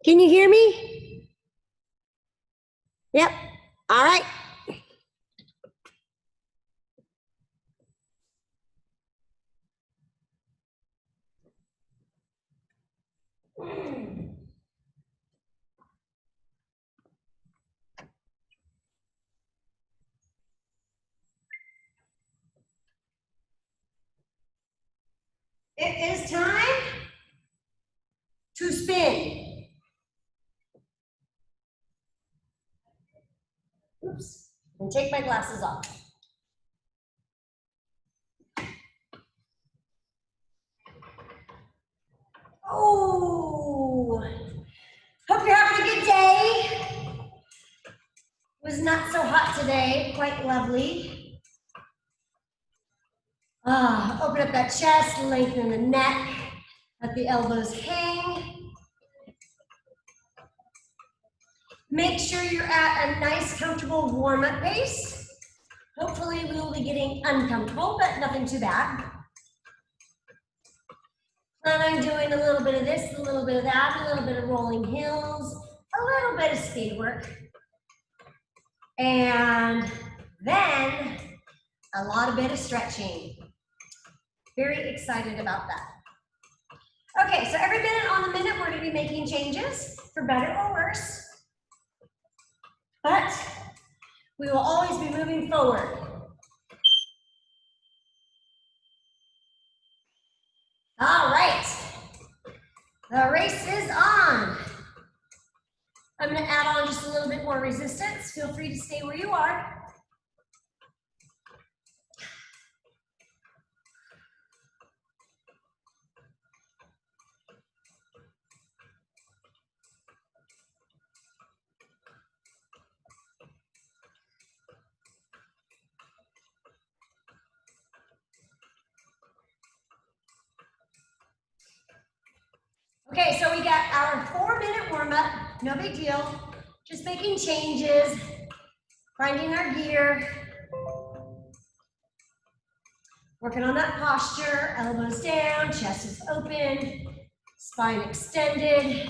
Can you hear me? Yep. All right. It is time to spin. Oops. And take my glasses off. Oh, hope you're having a good day. It was not so hot today, quite lovely. Open up that chest, lengthen the neck, let the elbows hang. Make sure you're at a nice, comfortable warm-up pace. Hopefully we will be getting uncomfortable, but nothing too bad. Plan on doing a little bit of this, a little bit of that, a little bit of rolling hills, a little bit of speed work. And then a lot of bit of stretching. Very excited about that. Okay, so every minute on the minute, we're gonna be making changes for better or worse. But we will always be moving forward. All right, the race is on. I'm gonna add on just a little bit more resistance. Feel free to stay where you are. Okay, so we got our 4-minute warm-up, no big deal. Just making changes, finding our gear. Working on that posture, elbows down, chest is open, spine extended.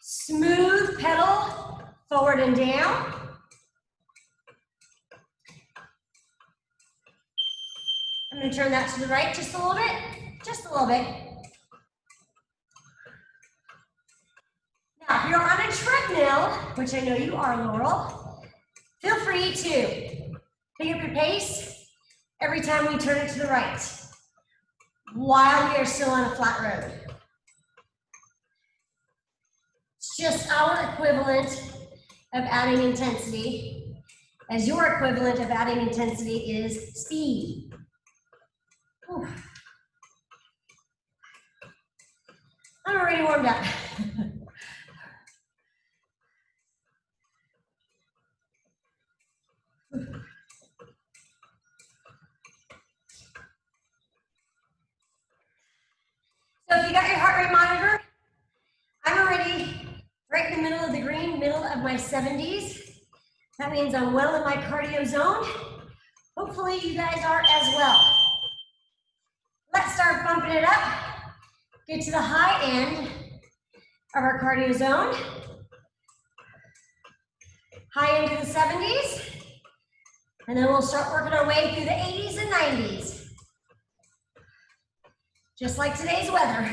Smooth pedal, forward and down. I'm gonna turn that to the right just a little bit, just a little bit. Now, if you're on a treadmill, which I know you are, Laurel, feel free to pick up your pace every time we turn it to the right, while we are still on a flat road. It's just our equivalent of adding intensity, as your equivalent of adding intensity is speed. Whew. I'm already warmed up. So if you got your heart rate monitor, I'm already right in the middle of the green, middle of my 70s. That means I'm well in my cardio zone. Hopefully you guys are as well. Let's start bumping it up. Get to the high end of our cardio zone. High into the 70s. And then we'll start working our way through the 80s and 90s. Just like today's weather.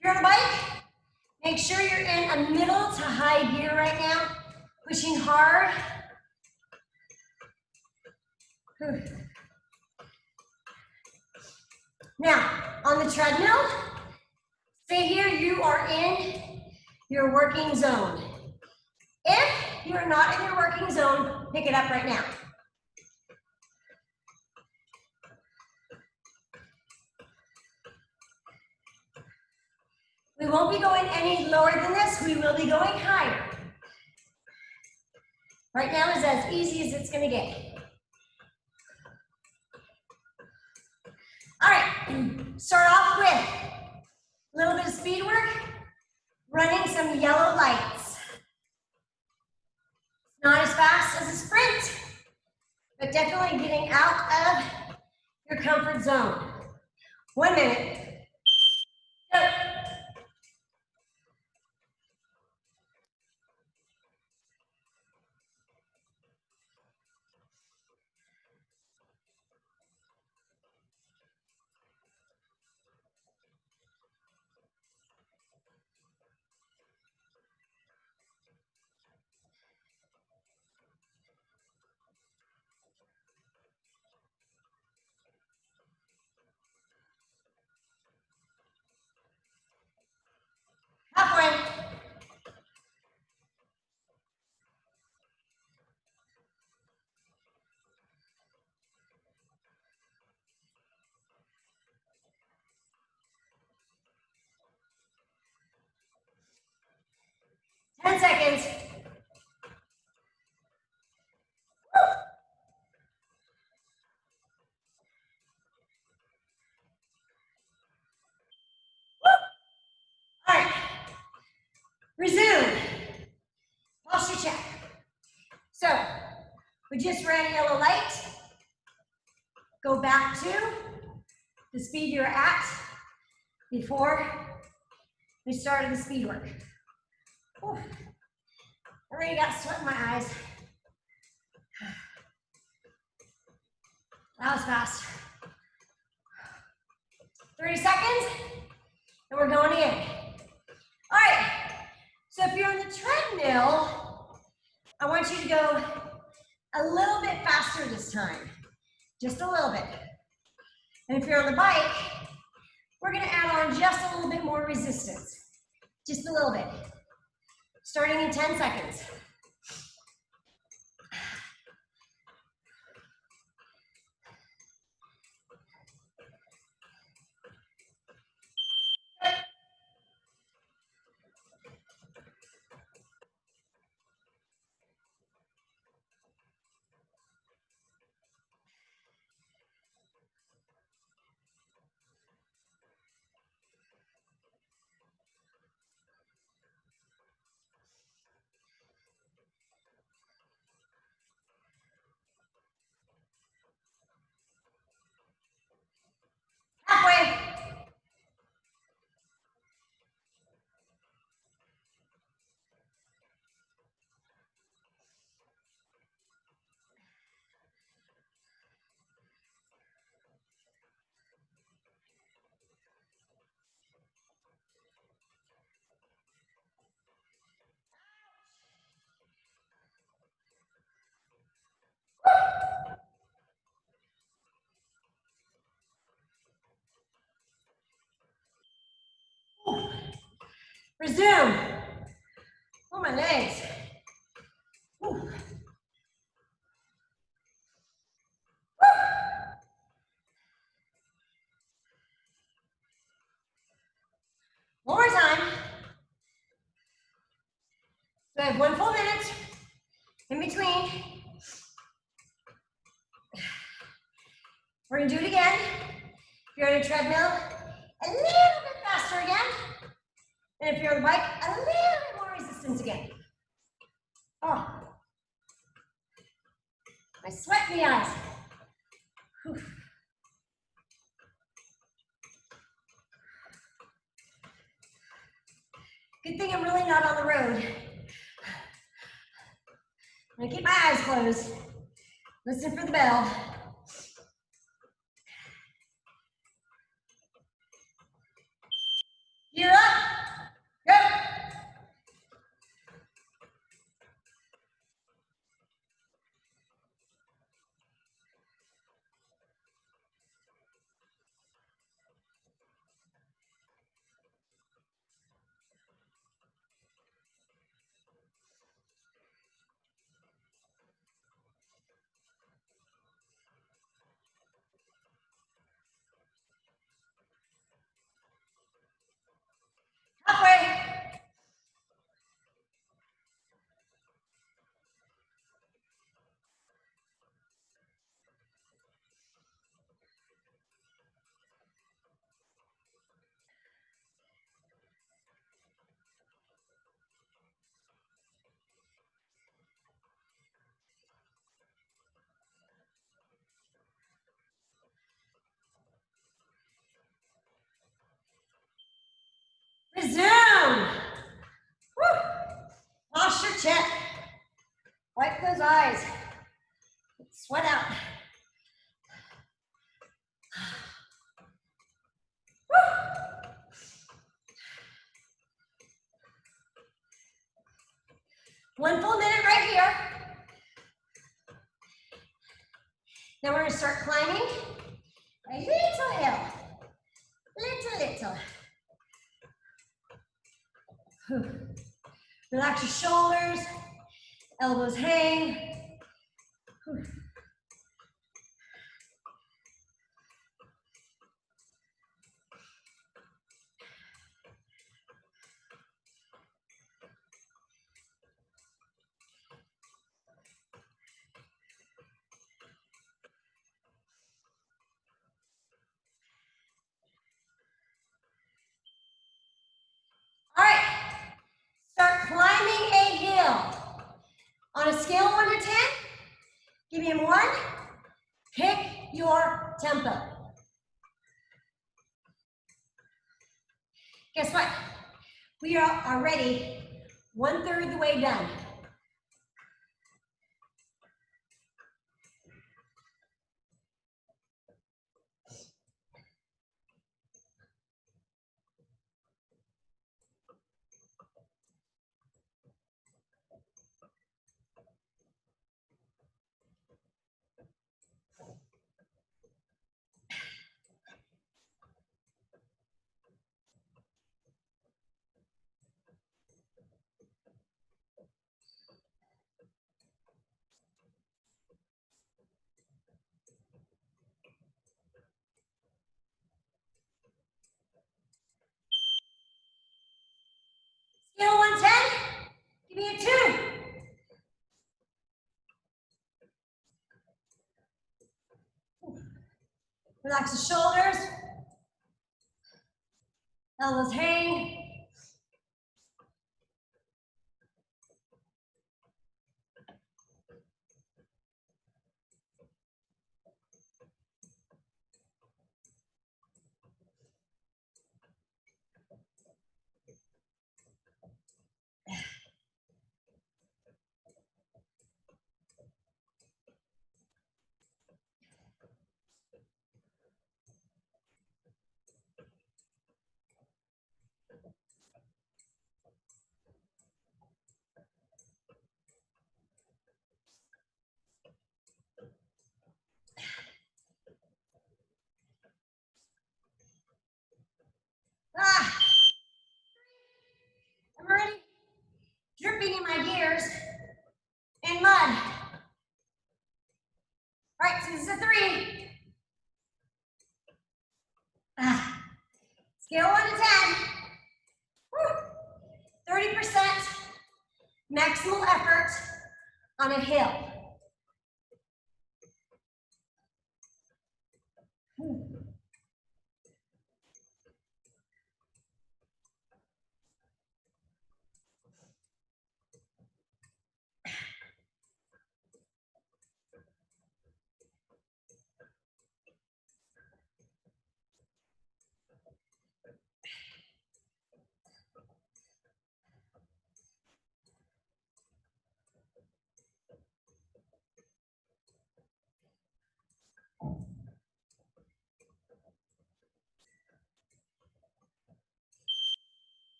If you're on a bike, make sure you're in a middle to high gear right now, pushing hard. Now, on the treadmill, stay here, you are in your working zone. If you are not in your working zone, pick it up right now. We won't be going any lower than this. We will be going higher. Right now is as easy as it's going to get. All right, start off with a little bit of speed work, running some yellow lights. Not as fast as a sprint, but definitely getting out of your comfort zone. 1 minute. Go. Halfway. Ten seconds. All right. Resume. Posture check. So, we just ran a yellow light. Go back to the speed you're at before we started the speed work. Whew. I already got sweat in my eyes. That was fast. 30 seconds, and we're going in. All right, so if you're on the treadmill, I want you to go a little bit faster this time, just a little bit. And if you're on the bike, we're gonna add on just a little bit more resistance, just a little bit, starting in 10 seconds. Halfway. Resume. Oh, my legs. Whew. Woo. One more time. So I have 1 full minute in between. We're gonna do it again. If you're on a treadmill, a little bit faster again. And if you're on the bike, a little bit more resistance again. Oh, my sweat in the eyes. Whew. Good thing I'm really not on the road. I'm gonna keep my eyes closed. Listen for the bell. Gear up. Go. down. Woo. Posture check. Wipe those eyes. Sweat out. Woo. One full minute right here. Then we're going to start climbing a little hill. Little. Relax your shoulders, elbows hang. All right, start climbing a hill. On a scale of 1 to 10, give me 1. Pick your tempo. Guess what? We are already 1/3 of the way done. Scale 1 to 10, give me a 2. Relax the shoulders, elbows hang. I'm already dripping in my gears in mud. All right, so this is a 3. Scale 1 to 10. Woo. 30% maximal effort on a hill.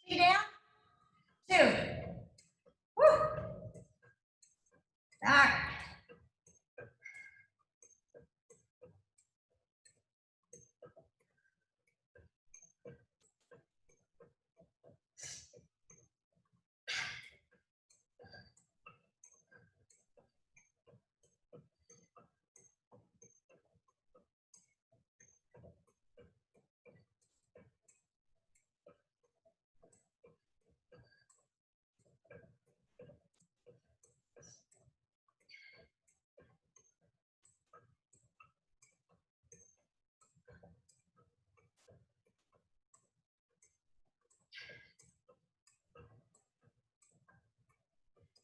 Two down, 2. Woo. All right.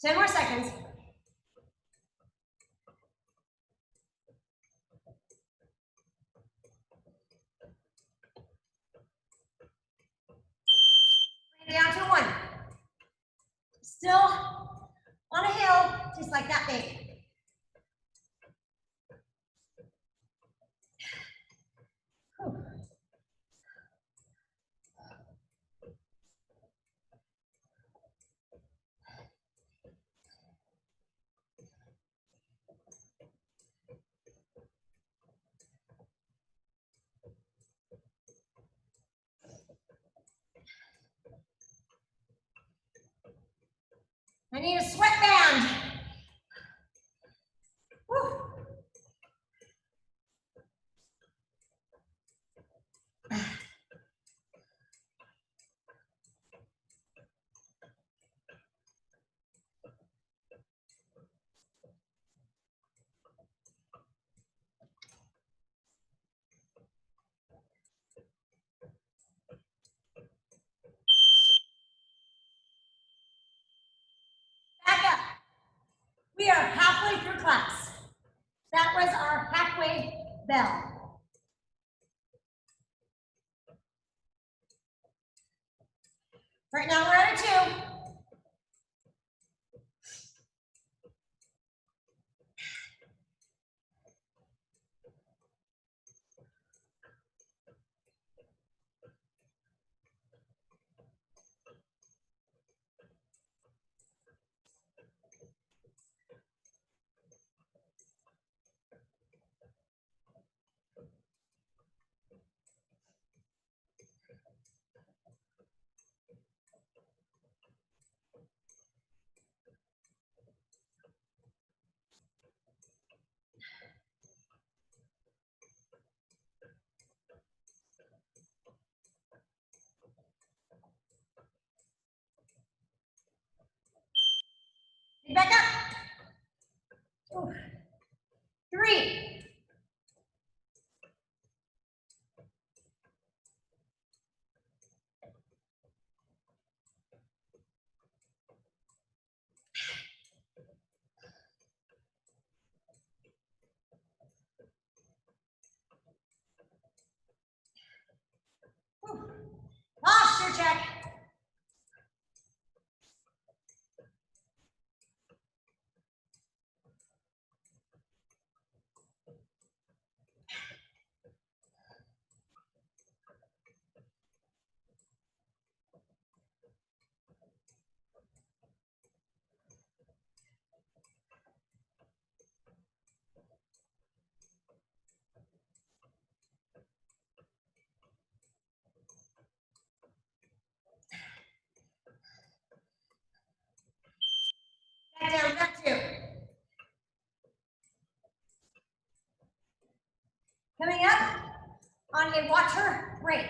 Ten more seconds. Bring it down to 1. Still on a hill, just like that big. Whew. I need a sweatband. Whew. Back up. We are halfway through class. That was our halfway bell. Right now we're at a 2. Back up. Ooh. 3. Ooh. Posture check. Back down, back 2. Coming up on a water break.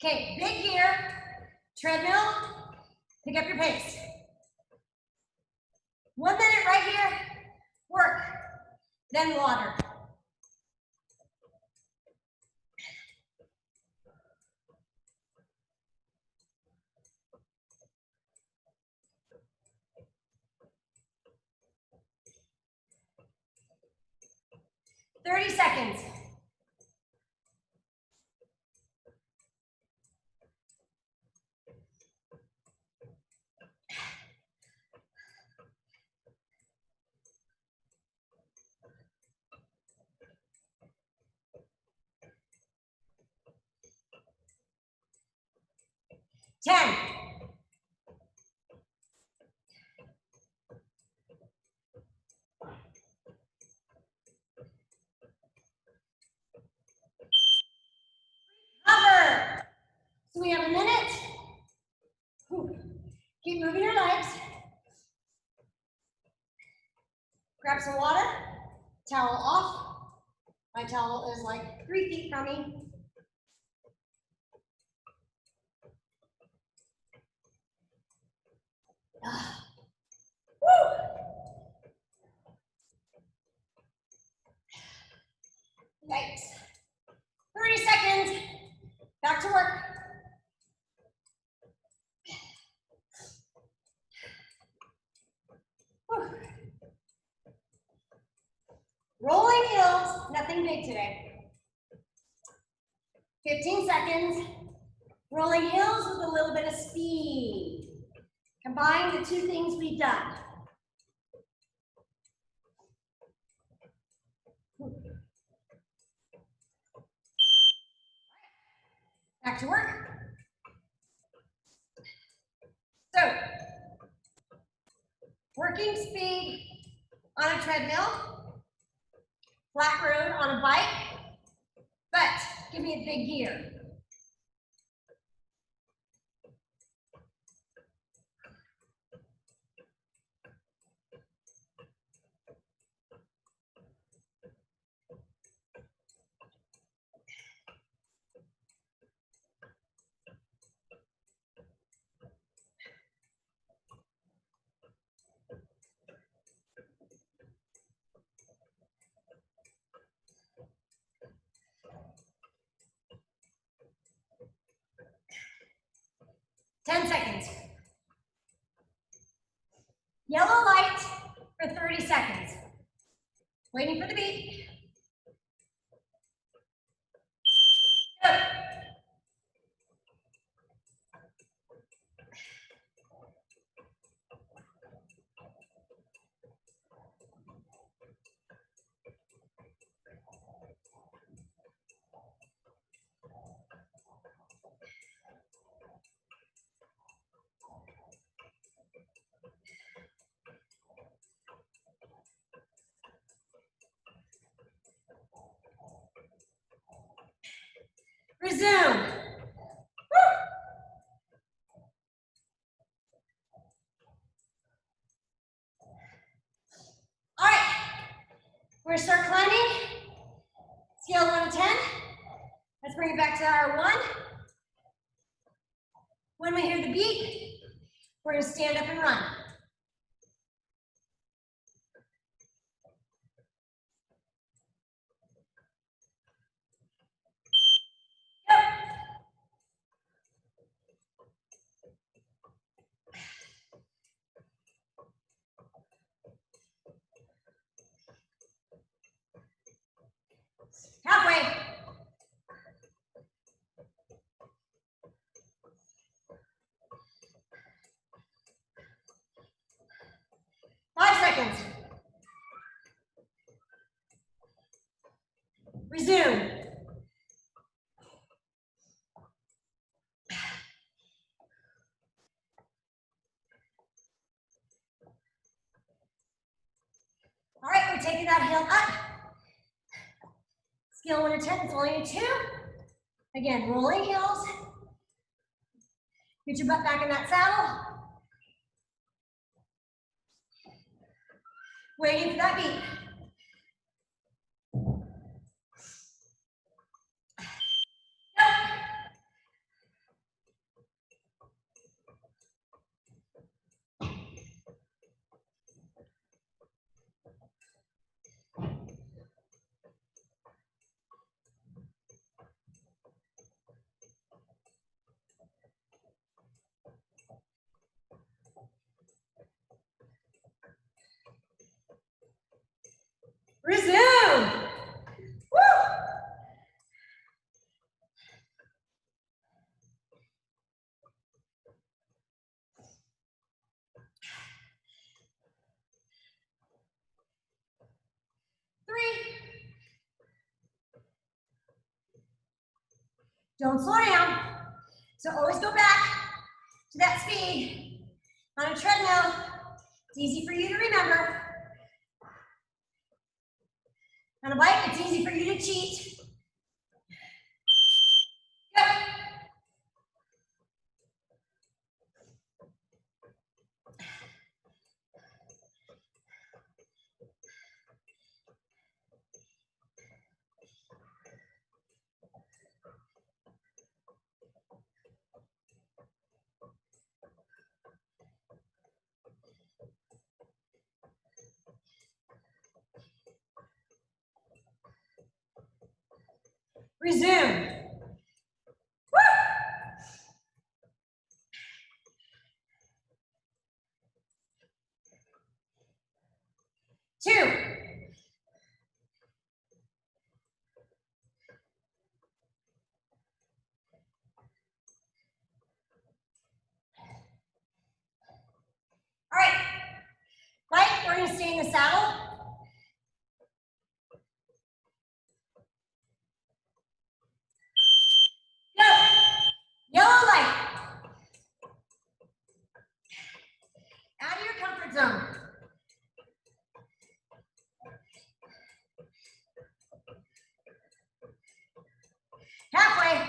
Okay, big gear, treadmill, pick up your pace. 1 minute right here, work, then water. Thirty seconds. Ten. Cover. So we have a minute. Whew. Keep moving your legs. Grab some water. Towel off. My towel is like 3 feet from me. Woo! Yikes. 30 seconds. Back to work. Whew. Rolling hills, nothing big today. 15 seconds. Rolling hills with a little bit of speed. Combine the two things we've done. Back to work. So, working speed on a treadmill, flat road on a bike, but give me a big gear. Ten seconds. Yellow light for 30 seconds. Waiting for the beep. Go. Resume. Woo. All right, we're gonna start climbing. Scale 1 to 10. Let's bring it back to our 1. When we hear the beep, we're gonna stand up and run. Go. Halfway. Five seconds. Resume. All right, we're taking that heel up. Scale 1 to 10, it's only a 2. Again, rolling heels. Get your butt back in that saddle. Waiting for that beat. Go. Don't slow down. So always go back to that speed on a treadmill. It's easy for you to remember. On a bike, it's easy for you to cheat. Good. Resume. Woo! 2. All right. Right, we're going to stay in the saddle. Go. Yellow light. Out of your comfort zone. Halfway.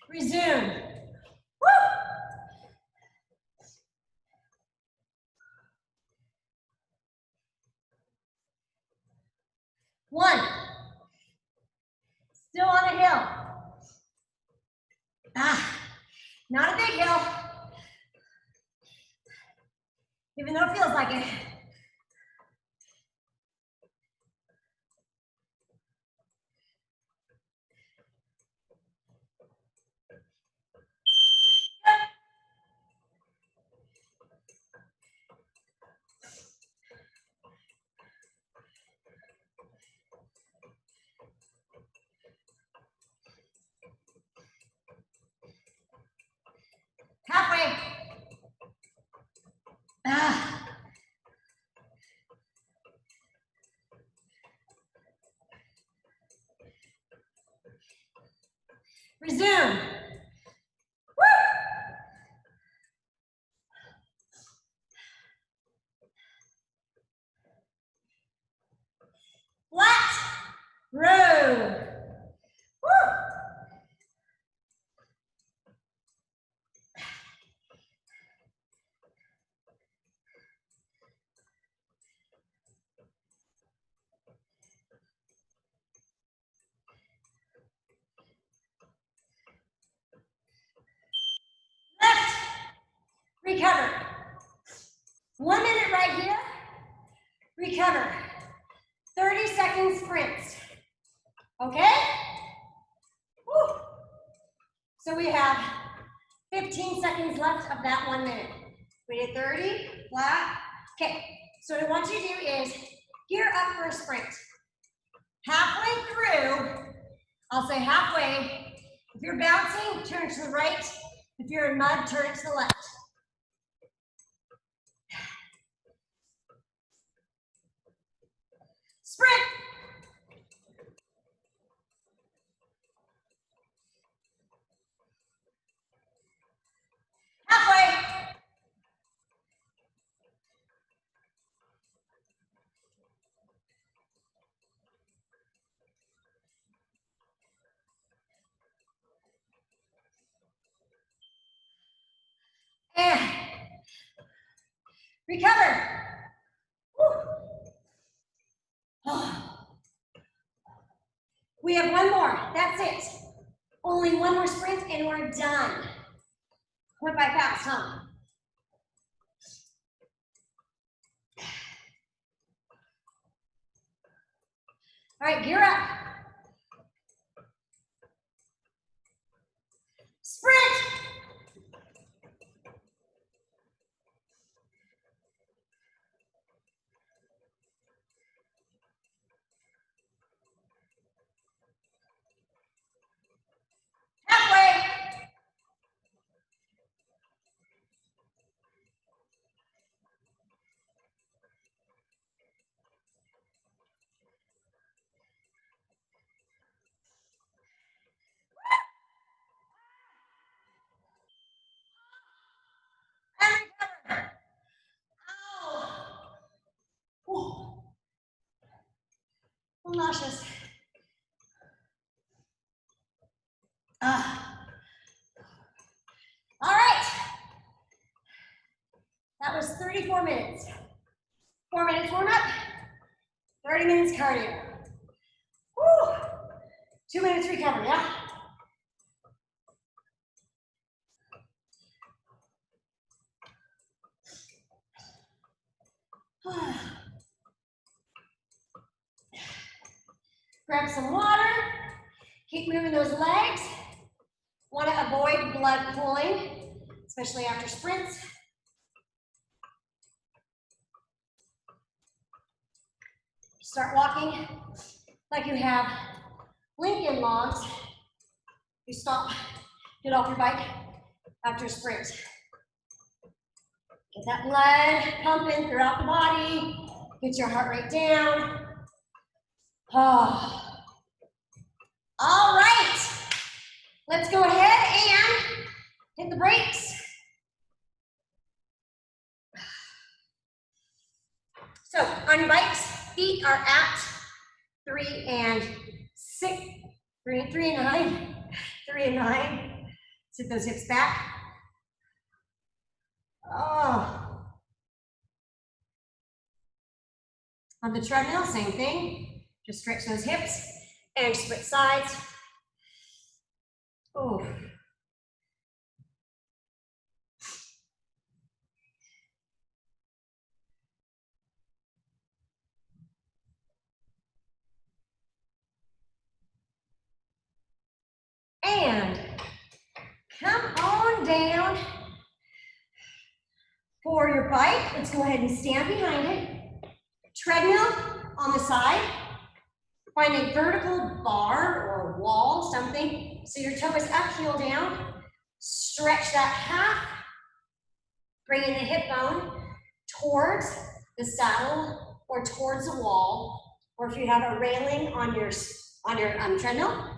Resume. Woo! 1. Still on a hill. Not a big hill. Even though it feels like it. Halfway. Resume. Woo! Flat road. Woo! Left. Recover. 1 minute right here. Recover. 30-second sprints. Okay? Woo. So we have 15 seconds left of that 1 minute. We did 30, flat. Okay, so what I want you to do is gear up for a sprint. Halfway through, I'll say halfway. If you're bouncing, turn to the right. If you're in mud, turn it to the left. Sprint. Halfway. And recover. Woo. We have 1 more. That's it. Only 1 more sprint and we're done. Went by fast, huh? All right, gear up. Sprint. Halfway. nauseous. All right. That was 34 minutes. 4 minutes warm up, 30 minutes cardio. Woo! 2 minutes recovery, yeah? Grab some water. Keep moving those legs. Want to avoid blood pooling, especially after sprints. Start walking like you have Lincoln logs. You stop, get off your bike after a sprint. Get that blood pumping throughout the body. Get your heart rate down. Oh. All right. Let's go ahead and hit the brakes. So on your bikes, feet are at 3 and 6, 3 and 9, 3 and 9. Sit those hips back. Oh. On the treadmill, same thing. Just stretch those hips and switch sides. Oh. And come on down for your bike. Let's go ahead and stand behind it. Treadmill on the side. Find a vertical bar or wall, something, so your toe is up, heel down. Stretch that calf. Bringing the hip bone towards the saddle or towards the wall, or if you have a railing on your treadmill,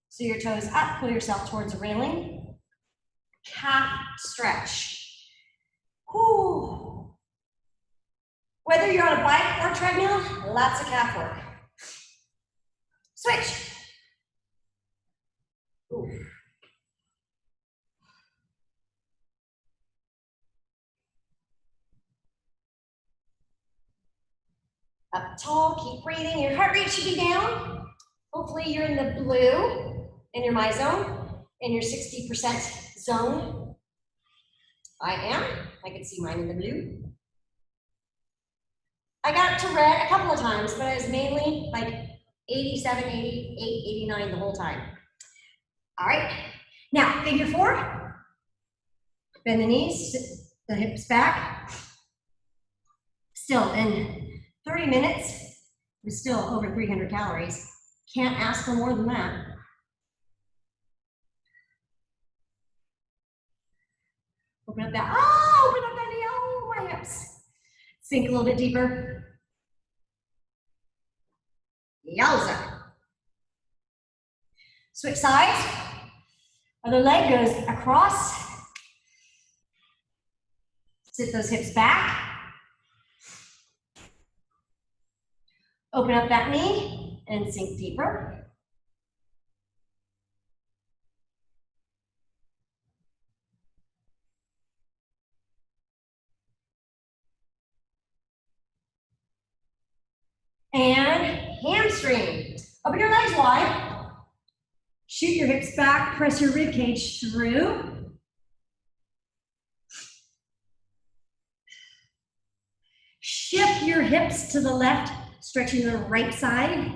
so your toe is up, pull yourself towards the railing. Calf stretch. Whew. Whether you're on a bike or treadmill, lots of calf work. Switch. Ooh. Up tall, keep breathing. Your heart rate should be down. Hopefully you're in the blue in your my zone, in your 60% zone. I am. I can see mine in the blue. I got to red a couple of times, but it was mainly like 87, 88, 89 the whole time. All right. Now, figure 4. Bend the knees, sit the hips back. Still in 30 minutes, we're still over 300 calories. Can't ask for more than that. Open up that, oh, open up that knee, oh, my hips. Sink a little bit deeper. Yowza. Switch sides. Other leg goes across. Sit those hips back. Open up that knee and sink deeper. And hamstring. Open your legs wide. Shoot your hips back, press your rib cage through. Shift your hips to the left, stretching the right side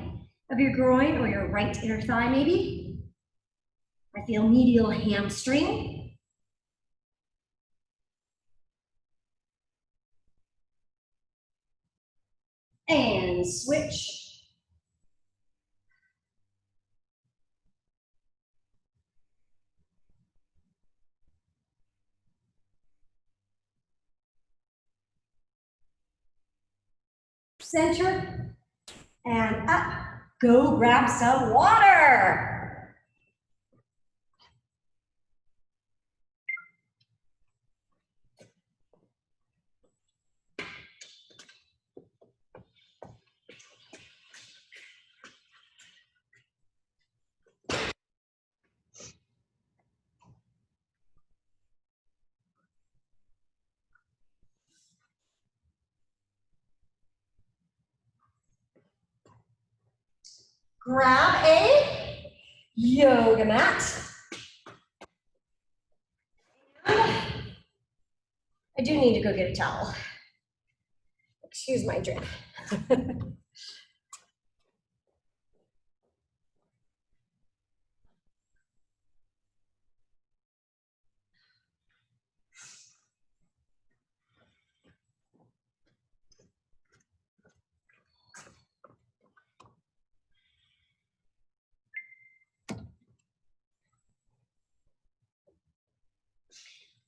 of your groin or your right inner thigh maybe. I feel medial hamstring. And switch. Center and up. Go grab some water. grab a yoga mat. I do need to go get a towel. Excuse my drip.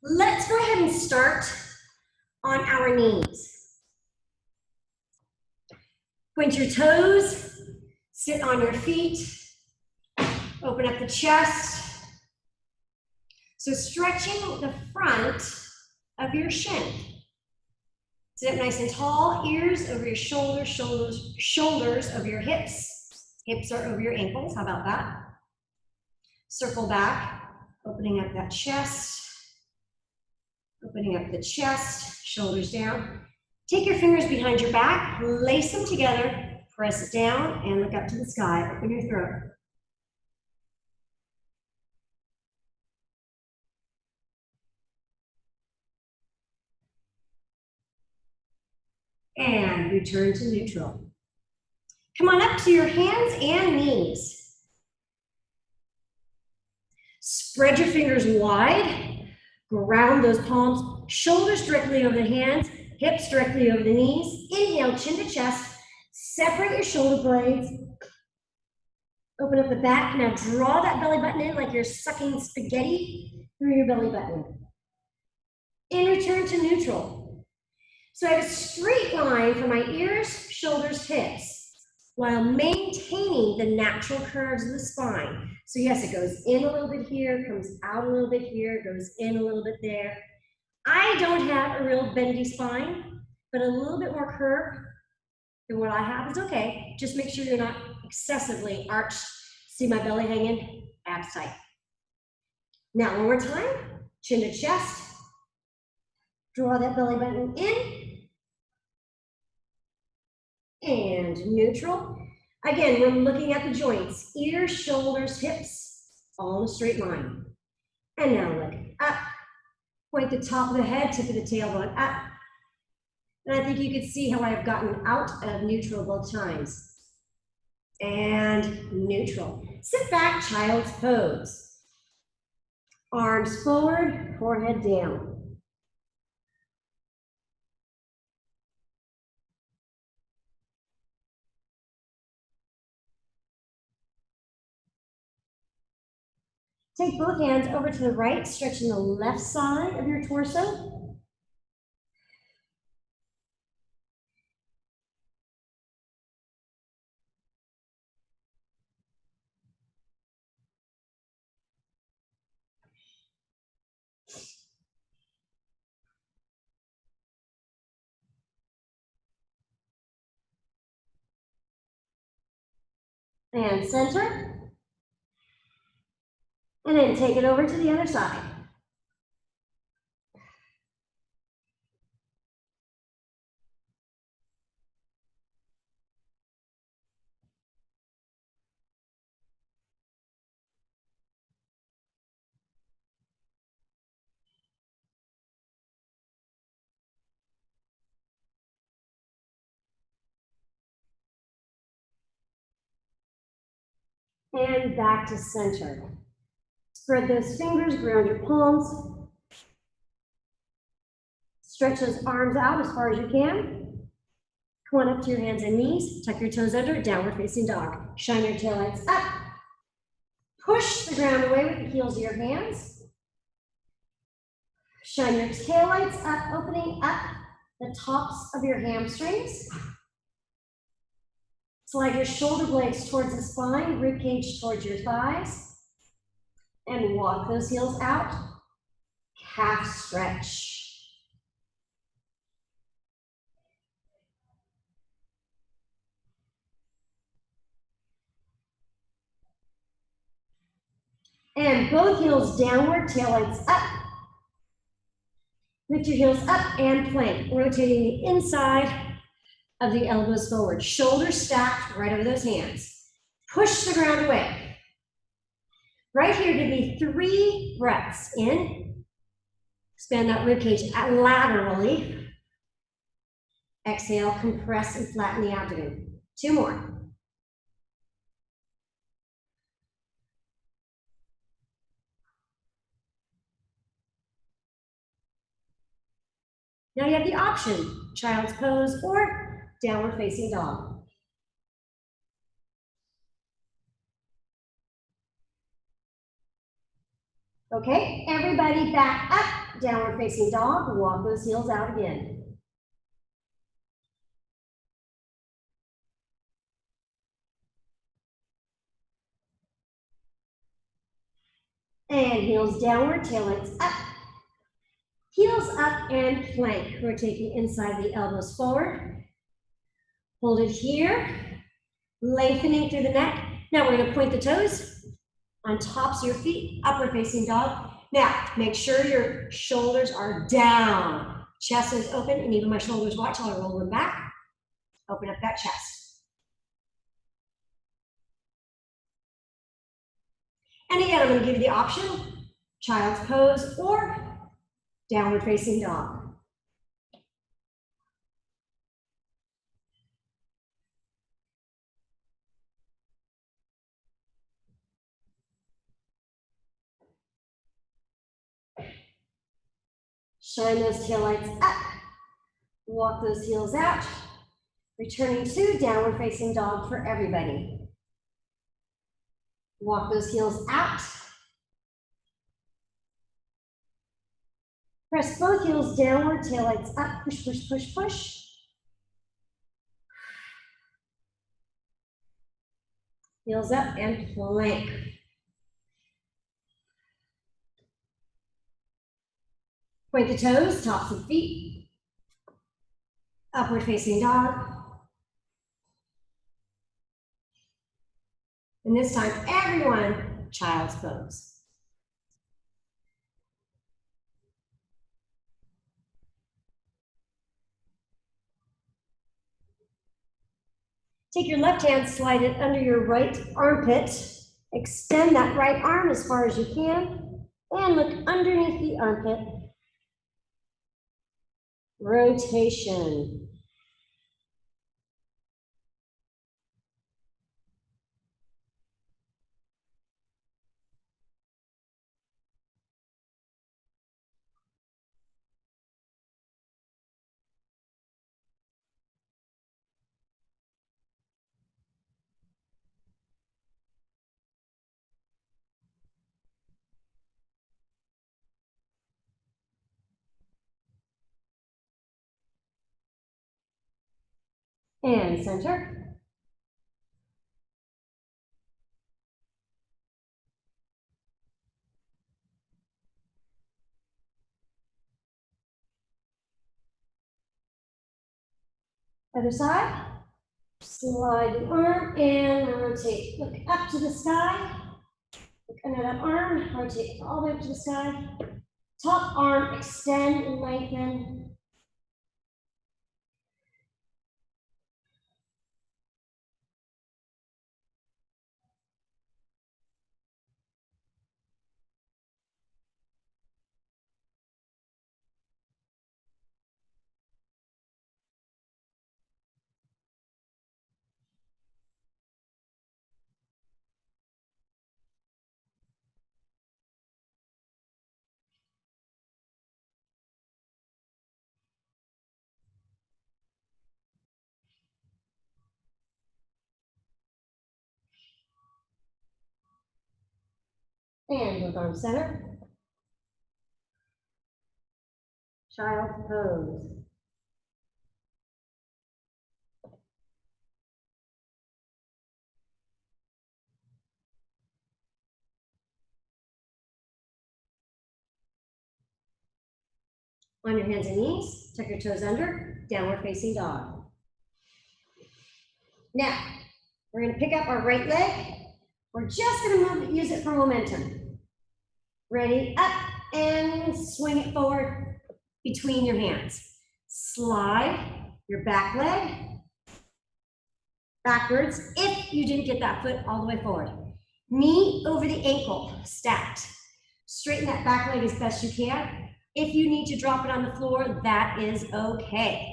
Let's go ahead and start on our knees. Point your toes, sit on your feet, open up the chest. So stretching the front of your shin. Sit up nice and tall, ears over your shoulders, shoulders over your hips. Hips are over your ankles, how about that? Circle back, opening up that chest. Opening up the chest, shoulders down. Take your fingers behind your back, lace them together, press it down, and look up to the sky. Open your throat. And return to neutral. Come on up to your hands and knees. Spread your fingers wide, ground those palms, shoulders directly over the hands, hips directly over the knees. Inhale, chin to chest, separate your shoulder blades. Open up the back. Now draw that belly button in like you're sucking spaghetti through your belly button. And return to neutral. So I have a straight line from my ears, shoulders, hips, while maintaining the natural curves of the spine. So yes, it goes in a little bit here, comes out a little bit here, goes in a little bit there. I don't have a real bendy spine, but a little bit more curve than what I have is okay. Just make sure you're not excessively arched. See my belly hanging? Abs tight. Now one more time, chin to chest. Draw that belly button in. And neutral. Again, we're looking at the joints, ears, shoulders, hips, all in a straight line. And now look up. Point the top of the head, tip of the tailbone up. And I think you can see how I've gotten out of neutral both times. And neutral. Sit back, child's pose. Arms forward, forehead down. Take both hands over to the right, stretching the left side of your torso. And center. And then take it over to the other side. And back to center. Spread those fingers, ground your palms. Stretch those arms out as far as you can. Come on up to your hands and knees. Tuck your toes under, downward facing dog. Shine your taillights up. Push the ground away with the heels of your hands. Shine your taillights up, opening up the tops of your hamstrings. Slide your shoulder blades towards the spine, rib cage towards your thighs. And walk those heels out. Calf stretch. And both heels downward, taillights up. Lift your heels up and plank, rotating the inside of the elbows forward. Shoulders stacked right over those hands. Push the ground away. Right here, give me 3 breaths. In, expand that rib cage laterally. Exhale, compress and flatten the abdomen. 2 more. Now you have the option, child's pose or downward facing dog. Okay, everybody back up, downward facing dog, walk those heels out again. And heels downward, taillights up. Heels up and plank, rotating inside the elbows forward. Hold it here, lengthening through the neck. Now we're gonna point the toes on tops of your feet, upward facing dog. Now, make sure your shoulders are down. Chest is open, and even my shoulders, watch how I roll them back. Open up that chest. And again, I'm gonna give you the option, child's pose or downward facing dog. Shine those taillights up. Walk those heels out. Returning to downward facing dog for everybody. Walk those heels out. Press both heels downward, taillights up, push, push, push, push. Heels up and plank. Point the toes, tops of feet. Upward facing dog. And this time, everyone, child's pose. Take your left hand, slide it under your right armpit. Extend that right arm as far as you can. And look underneath the armpit. Rotation. And center. Other side. Slide the arm and rotate. Look up to the sky. Look under that arm. Rotate all the way up to the sky. Top arm, extend and lengthen. And both arms center. Child's pose. On your hands and knees, tuck your toes under, downward facing dog. Now, we're gonna pick up our right leg. We're just gonna use it for momentum. Ready, up, and swing it forward between your hands. Slide your back leg backwards if you didn't get that foot all the way forward. Knee over the ankle, stacked. Straighten that back leg as best you can. If you need to drop it on the floor, that is okay.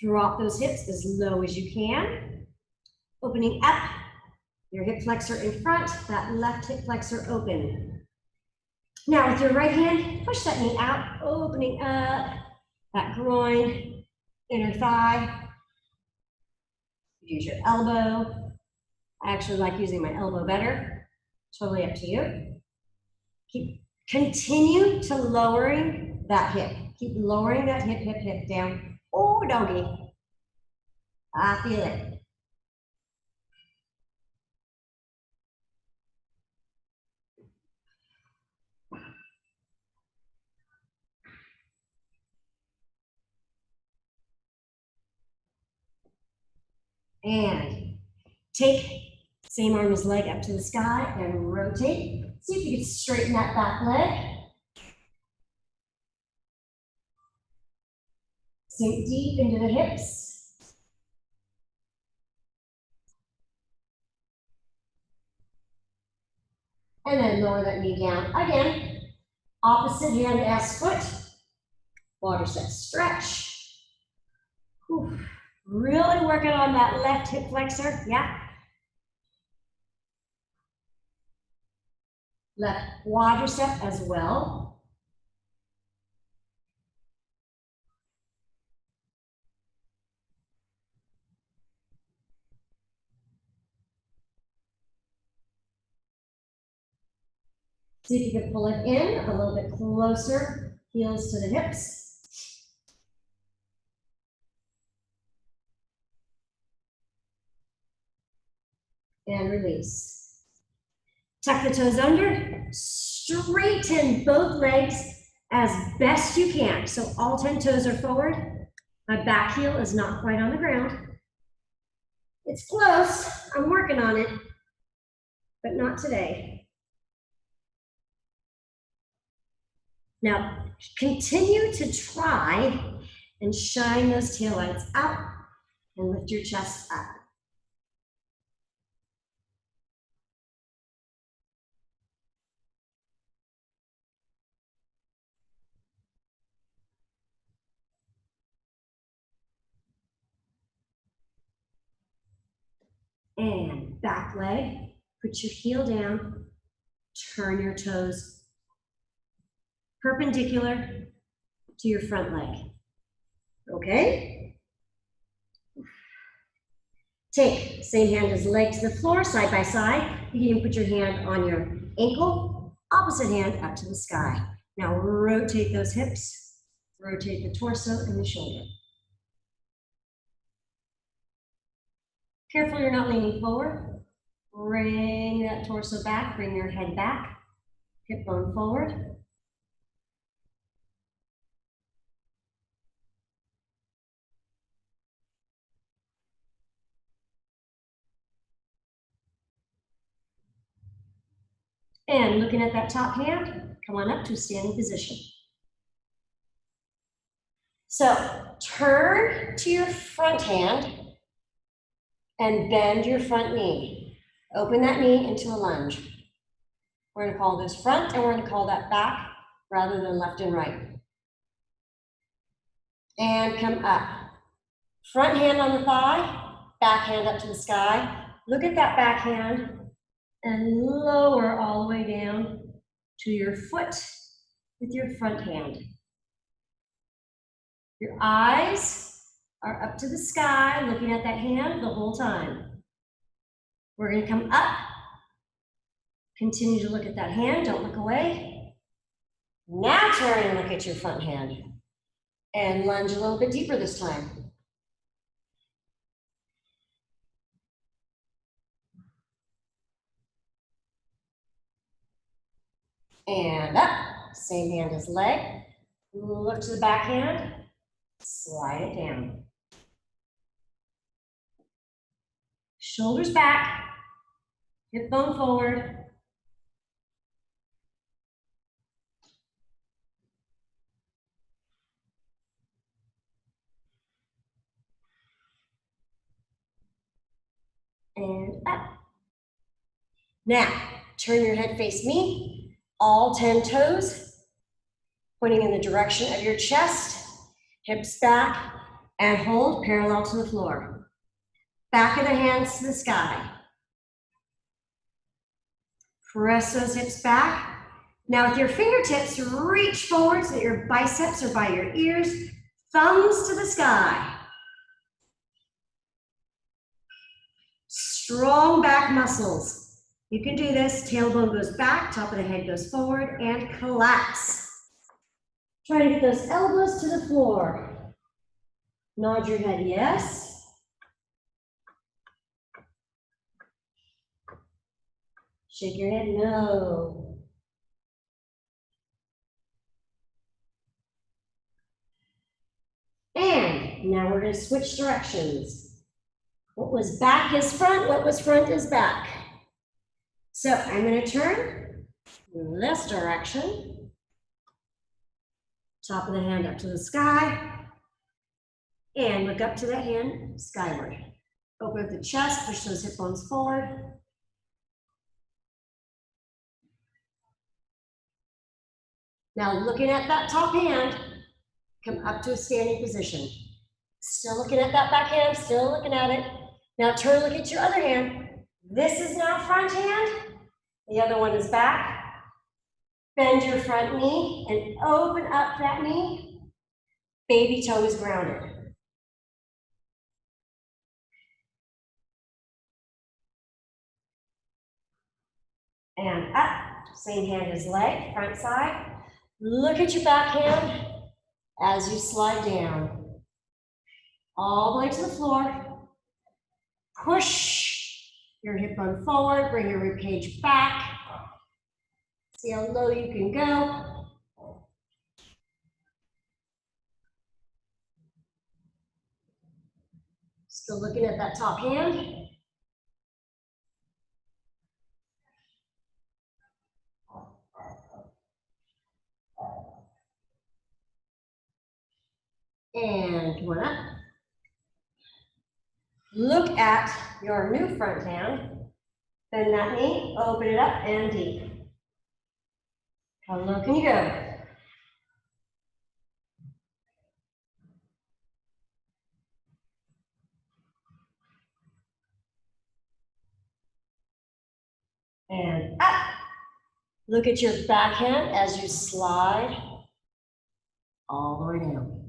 Drop those hips as low as you can. Opening up, your hip flexor in front, that left hip flexor open. Now with your right hand, push that knee out, opening up, that groin, inner thigh. Use your elbow. I actually like using my elbow better. Totally up to you. Continue to lowering that hip. Keep lowering that hip down. Oh, doggy. I feel it. And take same arm as leg up to the sky and rotate. See if you can straighten that back leg. Sink deep into the hips. And then lower that knee down. Again, opposite hand as foot. Water set stretch. Whew. Really working on that left hip flexor. Yeah. Left quadricep as well. See if you can pull it in a little bit closer, heels to the hips. And release. Tuck the toes under, straighten both legs as best you can. So all 10 toes are forward. My back heel is not quite on the ground. It's close, I'm working on it, but not today. Now, continue to try and shine those taillights out and lift your chest up. And back leg, put your heel down, turn your toes perpendicular to your front leg. Okay? Take same hand as leg to the floor, side by side. You can put your hand on your ankle, opposite hand up to the sky. Now rotate those hips, rotate the torso and the shoulder. Careful you're not leaning forward. Bring that torso back, bring your head back, hip bone forward. And looking at that top hand, come on up to a standing position. So turn to your front hand and bend your front knee. Open that knee into a lunge. We're gonna call this front and we're gonna call that back rather than left and right. And come up. Front hand on the thigh, back hand up to the sky. Look at that back hand and lower all the way down to your foot with your front hand. Your eyes are up to the sky, looking at that hand the whole time. We're gonna come up. Continue to look at that hand, don't look away. Now turn and look at your front hand. And lunge a little bit deeper this time. And up, same hand as leg. Look to the back hand, slide it down. Shoulders back, hip bone forward. up. Now, turn your head face me, all 10 toes, pointing in the direction of your chest, hips back, and hold parallel to the floor. Back of the hands to the sky. Press those hips back. Now with your fingertips, reach forward so that your biceps are by your ears, thumbs to the sky. Strong back muscles. You can do this. Tailbone goes back, top of the head goes forward, and collapse. Try to get those elbows to the floor. Nod your head yes. Shake your head no. And now we're going to switch directions. What was back is front, what was front is back. So I'm going to turn this direction. Top of the hand up to the sky. And look up to that hand skyward. Open up the chest, push those hip bones forward. Now looking at that top hand, come up to a standing position. Still looking at that back hand, still looking at it. Now turn, look at your other hand. This is now front hand. The other one is back. Bend your front knee and open up that knee. Baby toe is grounded. And up, same hand as leg, front side. Look at your back hand as you slide down. All the way to the floor. Push your hip bone forward, bring your rib cage back. See how low you can go. Still looking at that top hand. And one up. Look at your new front hand. Bend that knee, open it up and deep. How low can you go? And up. Look at your back hand as you slide all the way down.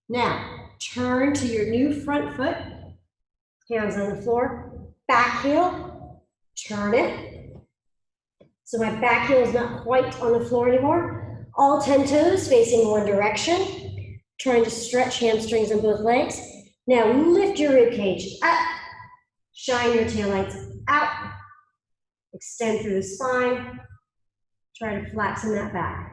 Now, turn to your new front foot, hands on the floor, back heel, turn it. So my back heel is not quite on the floor anymore. All 10 toes facing one direction, trying to stretch hamstrings on both legs. Now lift your rib cage up, shine your taillights out, extend through the spine, try to flatten that back.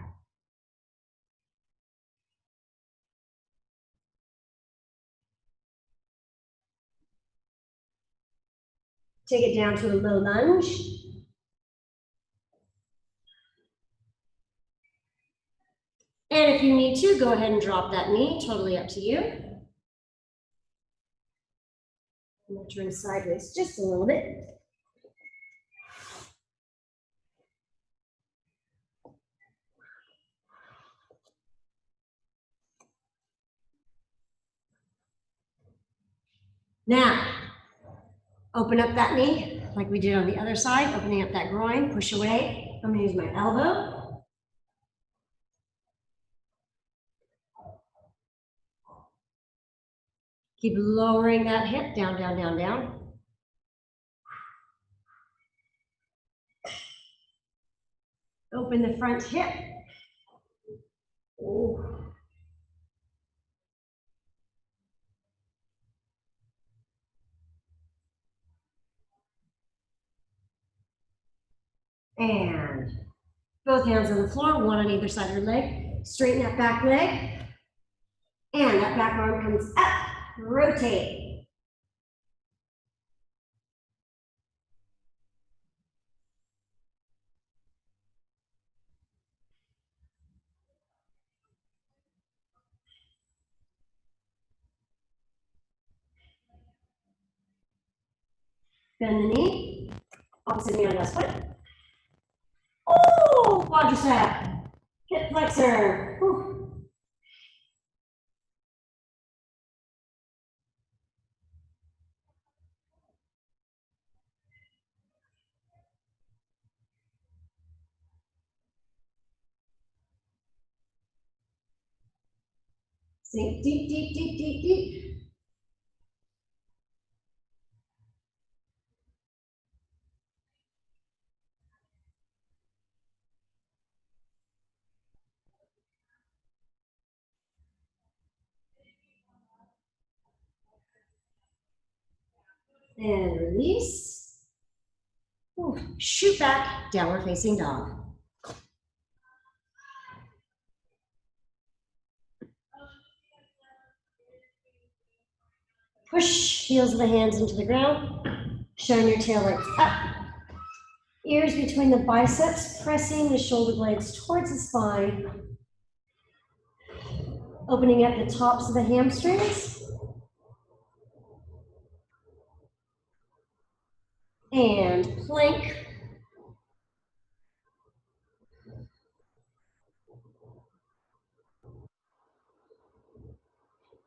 Take it down to a low lunge. And if you need to, go ahead and drop that knee, totally up to you. I'm going to turn sideways just a little bit. Now, open up that knee like we did on the other side, opening up that groin, push away. I'm going to use my elbow. Keep lowering that hip down, down, down, down. Open the front hip. Ooh. And both hands on the floor, one on either side of your leg. Straighten that back leg. And that back arm comes up. Rotate. Bend the knee, opposite knee on that foot. Oh, quadricep, hip flexor. Whew. Sink deep, deep, deep, deep, deep. And release. Ooh. Shoot back, downward facing dog. Push heels of the hands into the ground. Shine your tail lights up. Ears between the biceps, pressing the shoulder blades towards the spine. Opening up the tops of the hamstrings. And plank.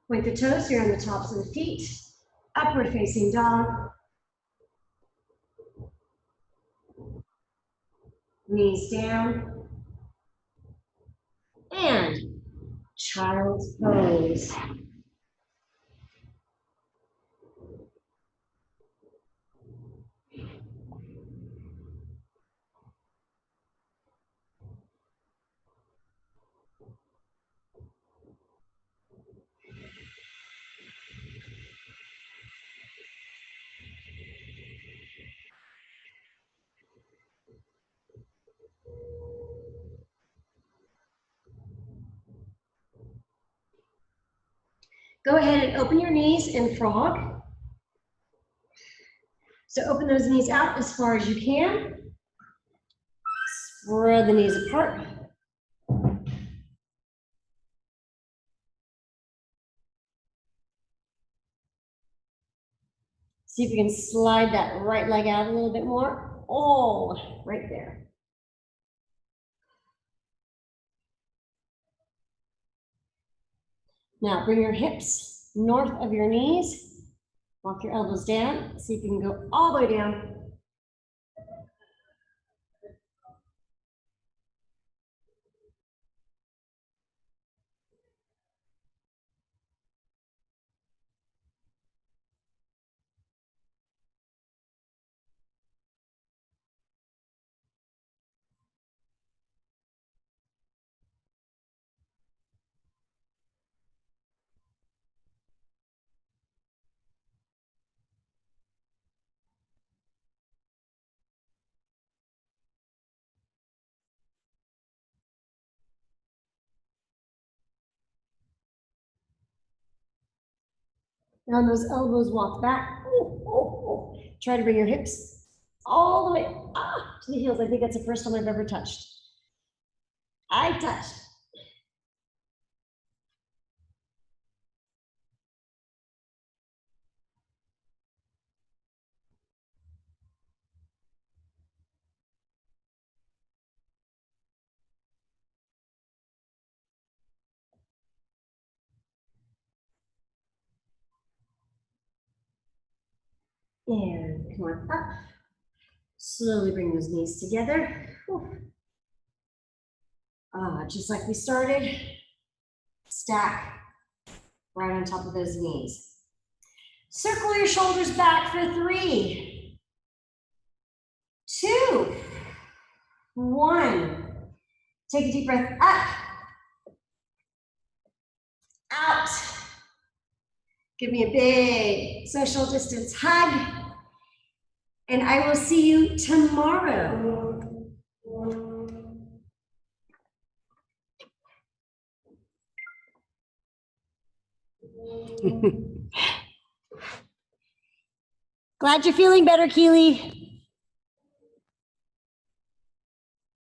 Point the toes here on the tops of the feet. Upward facing dog. Knees down. And child's pose. Go ahead and open your knees in frog. So open those knees out as far as you can. Spread the knees apart. See if you can slide that right leg out a little bit more. Oh, right there. Now bring your hips north of your knees. Walk your elbows down. See if you can go all the way down. Now on those elbows, walk back. Oh, oh, oh. Try to bring your hips all the way to the heels. I think that's the first time I've ever touched. I touched. And come on up. Slowly bring those knees together. Just like we started. Stack right on top of those knees. Circle your shoulders back for 3, 2, 1. Take a deep breath up, out. Give me a big social distance hug. And I will see you tomorrow. Glad you're feeling better, Keely.